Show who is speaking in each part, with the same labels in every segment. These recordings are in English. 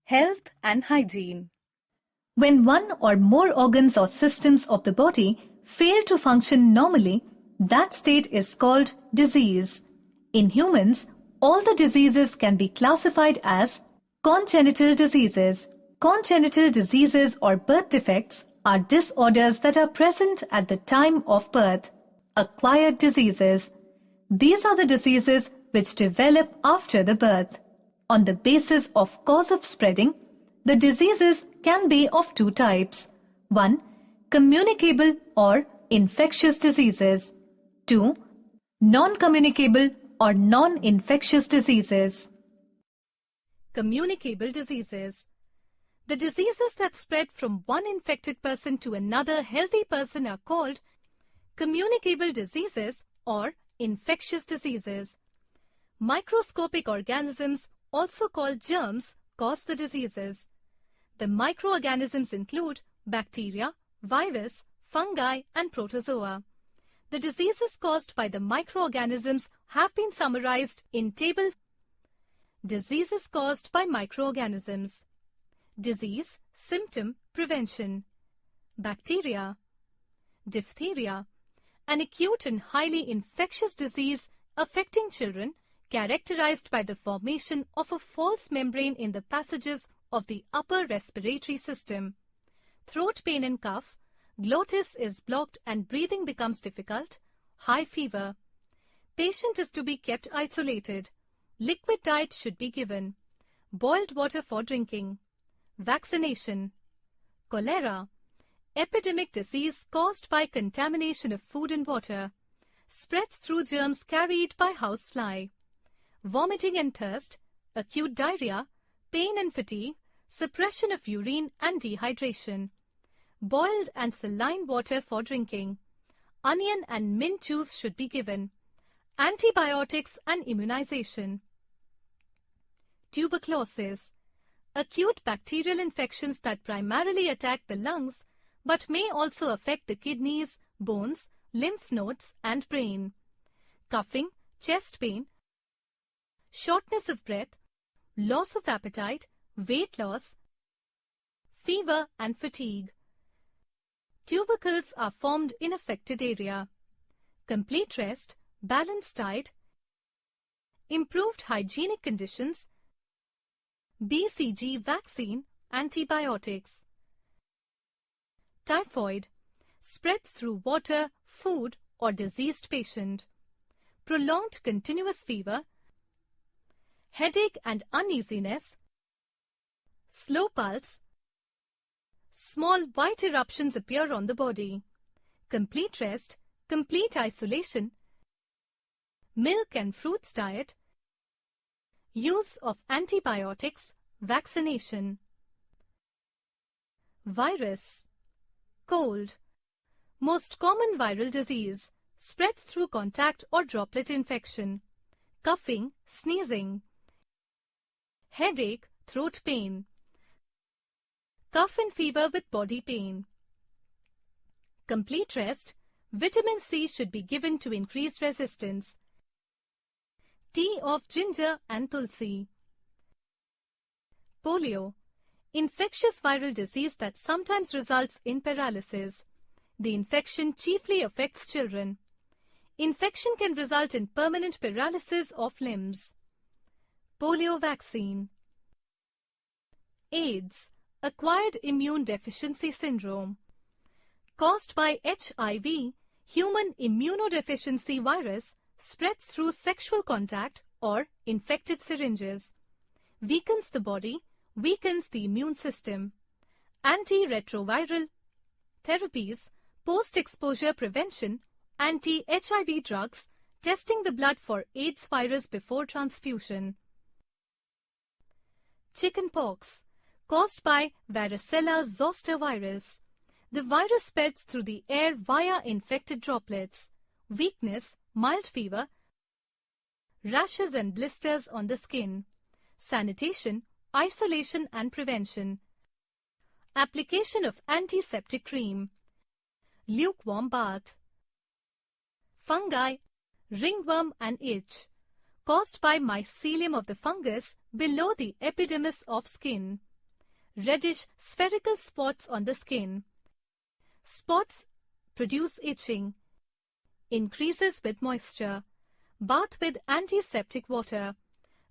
Speaker 1: Health and hygiene.
Speaker 2: When one or more organs or systems of the body fail to function normally, that state is called disease. In humans, all the diseases can be classified as congenital diseases. Congenital diseases or birth defects are disorders that are present at the time of birth. Acquired diseases. These are the diseases which develop after the birth. On the basis of cause of spreading, the diseases can be of two types. 1. Communicable or infectious diseases. 2. Non-communicable or non-infectious diseases.
Speaker 1: Communicable diseases. The diseases that spread from one infected person to another healthy person are called communicable diseases or infectious diseases. Microscopic organisms, also called germs, cause the diseases. The microorganisms include bacteria, virus, fungi, and protozoa. The diseases caused by the microorganisms have been summarized in table. Diseases caused by microorganisms. Disease, symptom, prevention. Bacteria. Diphtheria, an acute and highly infectious disease affecting children, characterized by the formation of a false membrane in the passages of the upper respiratory system. Throat pain and cough, glottis is blocked and breathing becomes difficult, high fever. Patient is to be kept isolated. Liquid diet should be given. Boiled water for drinking. Vaccination. Cholera, epidemic disease caused by contamination of food and water. Spreads through germs carried by housefly. Vomiting and thirst, acute diarrhea, pain and fatigue, suppression of urine and dehydration. Boiled and saline water for drinking. Onion and mint juice should be given. Antibiotics and immunization. Tuberculosis, acute bacterial infections that primarily attack the lungs but may also affect the kidneys, bones, lymph nodes and brain. Coughing, chest pain, shortness of breath, loss of appetite, weight loss, fever and fatigue. Tubercles are formed in affected area. Complete rest, balanced diet, improved hygienic conditions, BCG vaccine, antibiotics. Typhoid, spreads through water, food or diseased patient. Prolonged continuous fever, headache and uneasiness, slow pulse, small white eruptions appear on the body. Complete rest, complete isolation, milk and fruits diet, use of antibiotics, vaccination. Virus, cold, most common viral disease, spreads through contact or droplet infection. Coughing, sneezing. Headache, throat pain. Cough and fever with body pain. Complete rest, vitamin C should be given to increase resistance. Tea of ginger and tulsi. Polio, infectious viral disease that sometimes results in paralysis. The infection chiefly affects children. Infection can result in permanent paralysis of limbs. Polio vaccine. AIDS, acquired immune deficiency syndrome. Caused by HIV, human immunodeficiency virus, spreads through sexual contact or infected syringes. Weakens the body, weakens the immune system. Antiretroviral therapies, post-exposure prevention, anti-HIV drugs, testing the blood for AIDS virus before transfusion. Chickenpox, caused by varicella zoster virus. The virus spreads through the air via infected droplets. Weakness, mild fever, rashes and blisters on the skin. Sanitation, isolation and prevention. Application of antiseptic cream. Lukewarm bath. Fungi, ringworm and itch, caused by mycelium of the fungus below the epidermis of skin. reddish spherical spots on the skin. Spots produce itching. Increases with moisture. Bath with antiseptic water.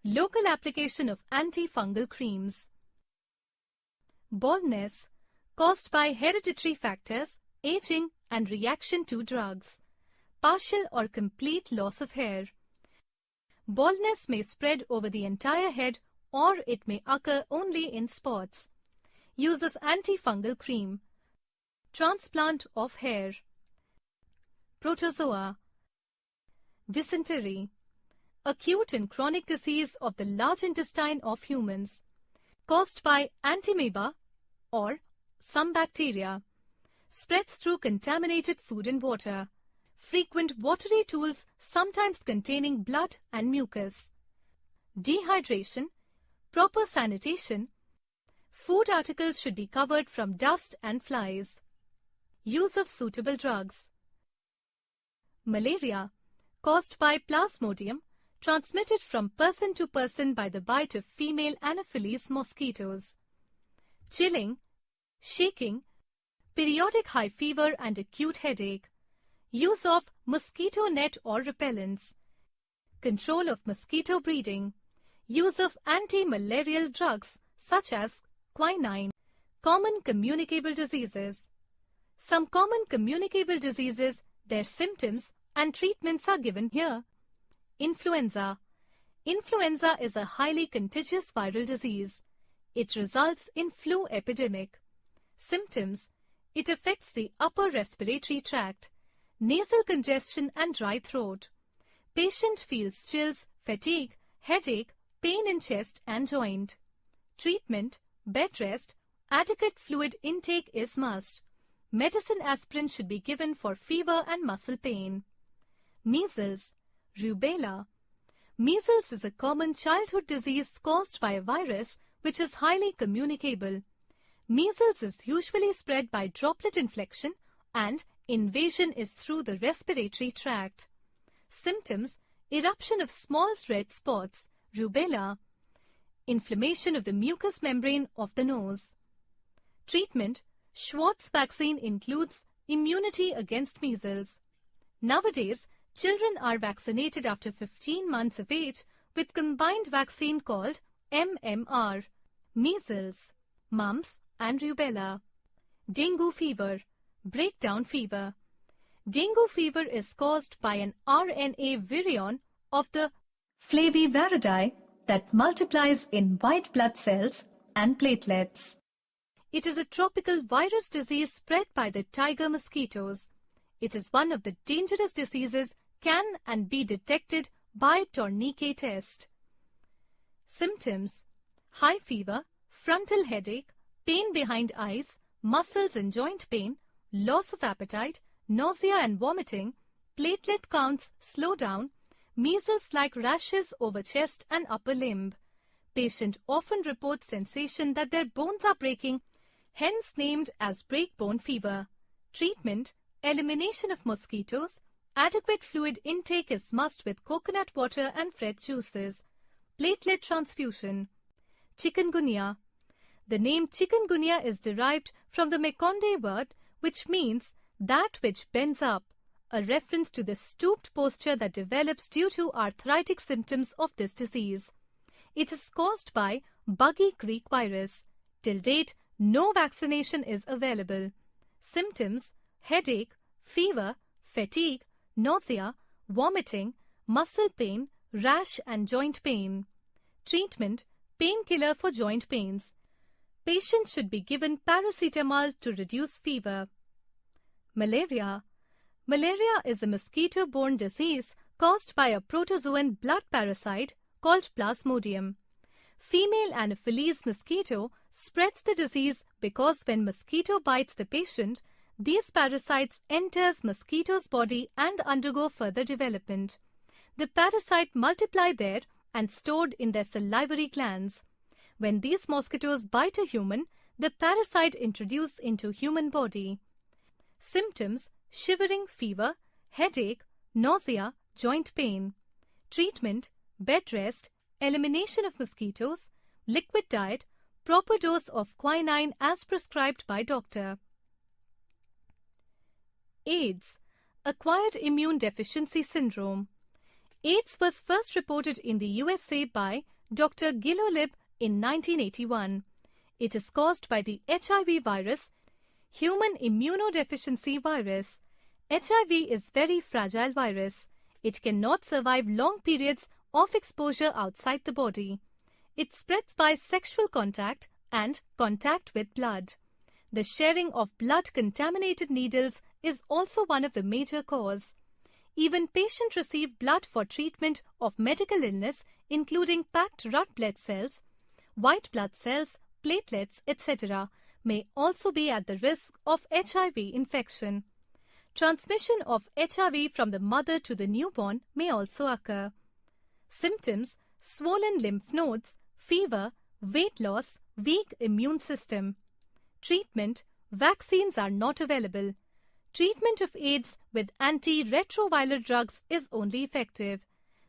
Speaker 1: Local application of antifungal creams. Baldness caused by hereditary factors, aging and reaction to drugs. Partial or complete loss of hair. Baldness may spread over the entire head or it may occur only in spots. Use of antifungal cream. Transplant of hair. Protozoa. Dysentery. Acute and chronic disease of the large intestine of humans, caused by antiamoeba or some bacteria. Spreads through contaminated food and water. Frequent watery stools, sometimes containing blood and mucus. Dehydration. Proper sanitation. Food articles should be covered from dust and flies. Use of suitable drugs. Malaria, caused by Plasmodium, transmitted from person to person by the bite of female Anopheles mosquitoes. Chilling, shaking, periodic high fever and acute headache. Use of mosquito net or repellents. Control of mosquito breeding. Use of anti-malarial drugs such as quinine. Common communicable diseases. Some common communicable diseases, their symptoms and treatments are given here. Influenza. Influenza is a highly contagious viral disease. It results in flu epidemic. Symptoms. It affects the upper respiratory tract, nasal congestion and dry throat. Patient feels chills, fatigue, headache, pain in chest and joint. Treatment, bed rest, adequate fluid intake is must. Medicine aspirin should be given for fever and muscle pain. Measles, rubella. Measles is a common childhood disease caused by a virus which is highly communicable. Measles is usually spread by droplet infection and invasion is through the respiratory tract. Symptoms, eruption of small red spots, rubella, inflammation of the mucous membrane of the nose. Treatment, Schwartz vaccine includes immunity against measles. Nowadays, children are vaccinated after 15 months of age with combined vaccine called MMR, measles, mumps and rubella. Dengue fever, breakdown fever. Dengue fever is caused by an RNA virion of the
Speaker 2: Flaviviridae that multiplies in white blood cells and platelets.
Speaker 1: It is a tropical virus disease spread by the tiger mosquitoes. It is one of the dangerous diseases can and be detected by tourniquet test. Symptoms, high fever, frontal headache, pain behind eyes, muscles and joint pain, loss of appetite, nausea and vomiting, platelet counts slow down, measles-like rashes over chest and upper limb. Patient often reports sensation that their bones are breaking, hence named as breakbone fever. Treatment, elimination of mosquitoes. Adequate fluid intake is must with coconut water and fresh juices. Platelet transfusion. Chikungunya. The name chikungunya is derived from the Makonde word which means that which bends up, a reference to the stooped posture that develops due to arthritic symptoms of this disease. It is caused by Buggy Creek virus. Till date, no vaccination is available. Symptoms, headache, fever, fatigue, nausea, vomiting, muscle pain, rash and joint pain. Treatment, painkiller for joint pains. Patient should be given paracetamol to reduce fever. Malaria. Malaria is a mosquito-borne disease caused by a protozoan blood parasite called Plasmodium. Female Anopheles mosquito spreads the disease because when mosquito bites the patient, these parasites enters mosquito's body and undergo further development. The parasite multiply there and stored in their salivary glands. When these mosquitoes bite a human, the parasite introduced into human body. Symptoms, shivering fever, headache, nausea, joint pain. Treatment, bed rest, elimination of mosquitoes, liquid diet, proper dose of quinine as prescribed by doctor. AIDS, acquired immune deficiency syndrome. AIDS was first reported in the USA by Dr. Gilolib in 1981. It is caused by the HIV virus, human immunodeficiency virus. HIV is very fragile virus. It cannot survive long periods of exposure outside the body. It spreads by sexual contact and contact with blood. The sharing of blood-contaminated needles is also one of the major causes. Even patients receive blood for treatment of medical illness, including packed red blood cells, white blood cells, platelets, etc., may also be at the risk of HIV infection. Transmission of HIV from the mother to the newborn may also occur. Symptoms: swollen lymph nodes, fever, weight loss, weak immune system. Treatment: vaccines are not available. Treatment of AIDS with antiretroviral drugs is only effective.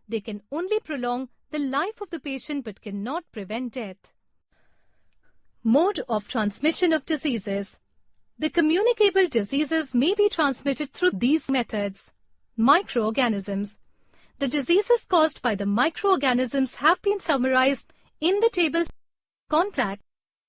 Speaker 1: They can only prolong the life of the patient but cannot prevent death. Mode of transmission of diseases. The communicable diseases may be transmitted through these methods. Microorganisms. The diseases caused by the microorganisms have been summarized in the table. Contact.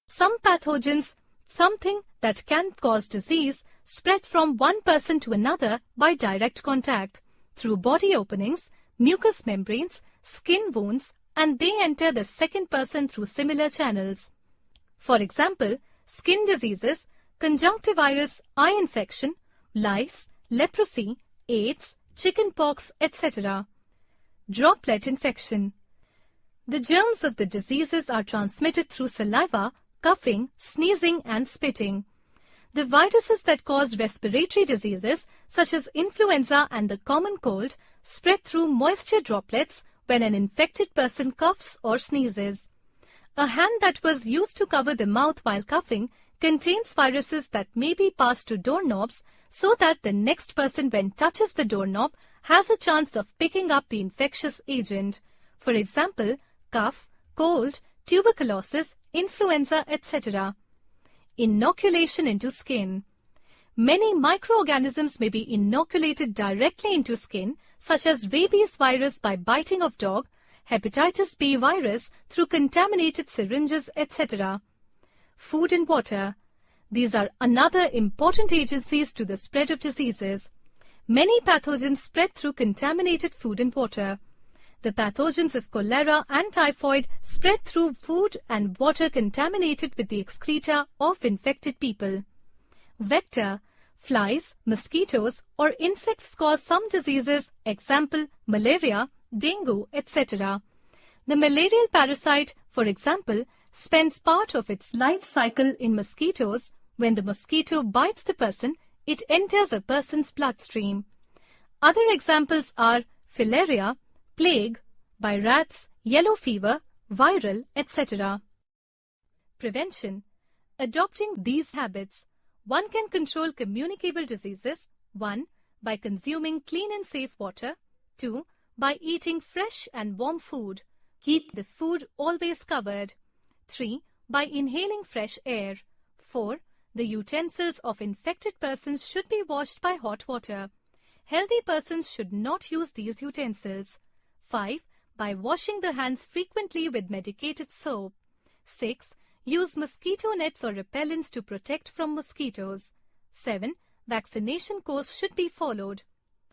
Speaker 1: Some pathogens, something that can cause disease, spread from one person to another by direct contact, through body openings, mucous membranes, skin wounds, and they enter the second person through similar channels. For example, skin diseases, conjunctivirus, eye infection, lice, leprosy, AIDS, chickenpox, etc. Droplet infection. The germs of the diseases are transmitted through saliva, coughing, sneezing, and spitting. The viruses that cause respiratory diseases, such as influenza and the common cold, spread through moisture droplets when an infected person coughs or sneezes. A hand that was used to cover the mouth while coughing contains viruses that may be passed to doorknobs so that the next person when touches the doorknob has a chance of picking up the infectious agent. For example, cough, cold, tuberculosis, influenza, etc. Inoculation into skin. Many microorganisms may be inoculated directly into skin, such as rabies virus by biting of dog, hepatitis B virus through contaminated syringes, etc. Food and water. These are another important agencies to the spread of diseases. Many pathogens spread through contaminated food and water. The pathogens of cholera and typhoid spread through food and water contaminated with the excreta of infected people. Vector. Flies, mosquitoes, or insects cause some diseases, example, malaria, dengue, etc. The malarial parasite, for example, spends part of its life cycle in mosquitoes. When the mosquito bites the person, it enters a person's bloodstream. Other examples are filaria, plague, by rats, yellow fever, viral, etc. Prevention. Adopting these habits. One can control communicable diseases. 1. By consuming clean and safe water. 2. By eating fresh and warm food. Keep the food always covered. 3. By inhaling fresh air. 4. The utensils of infected persons should be washed by hot water. Healthy persons should not use these utensils. 5. By washing the hands frequently with medicated soap. 6. Use mosquito nets or repellents to protect from mosquitoes. 7. Vaccination course should be followed.